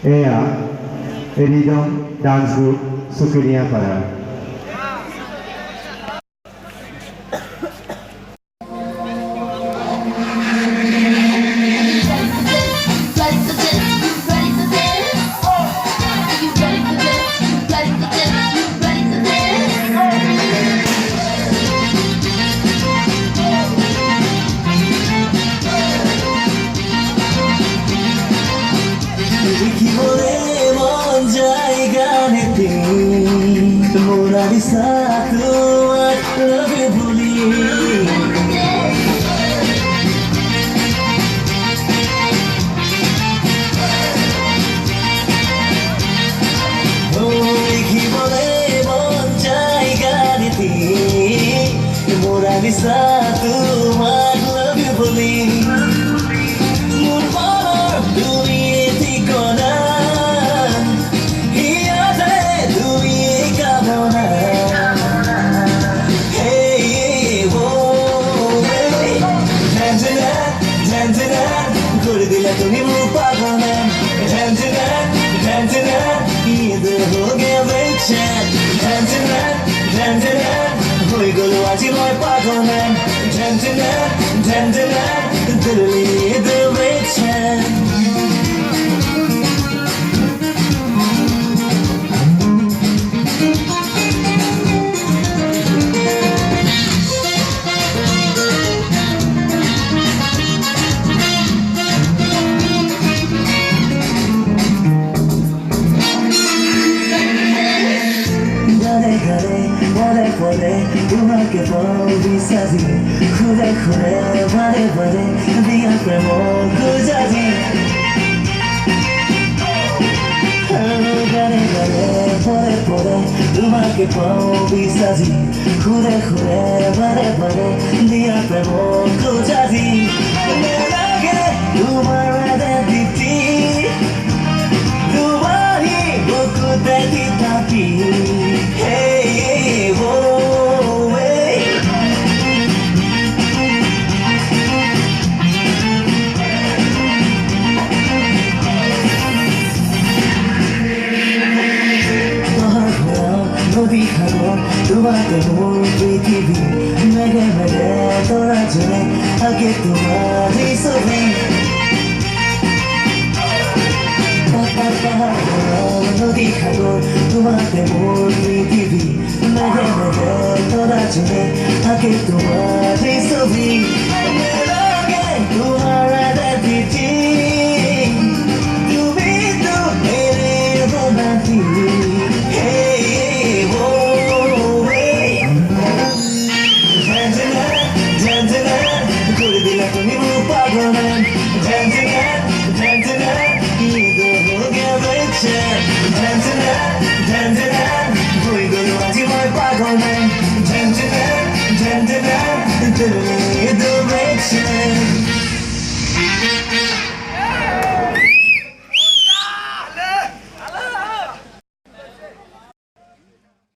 এয়া rhythm dance group Sukiniapara. Moralisa kuat lebih buli Iki boleh mencaikan itu Moralisa kuat lebih buli Murmur dunia tikonan Iya deh dunia kabona তুমি মুখ পাগলে ঈদ হোগে বেচান হয়ে গেল আজি মই পাগলে দিল্লি ঈদ বেচান তোমাকে পাবি খুলে খুলে বারে বারে দিয়া প্রেম গুজারি গানে গানে পরে পরে তোমাকে পাবি সাজি খুলে খুলে বারে বারে দিয়া প্রেম গুজারি লাগে তোমার দিতি তোমারই বুকু দেখি থাকি নদী সাগর তোমাকে মোর পৃথিবী মেঘে মেঘে তোরা জলে আগে তোমার ছবি নদী সাগর তোমাকে মোর পৃথিবী মেঘে মেঘে তোরা জলে আগে তোমার ছবি তোমার দিচ্ছি তুমি তো মেরে বানাতি তুমি মুখ পাগলে ঈদ হোগে বেচান হয়ে গেল আজি মই পাগলে দিল্লি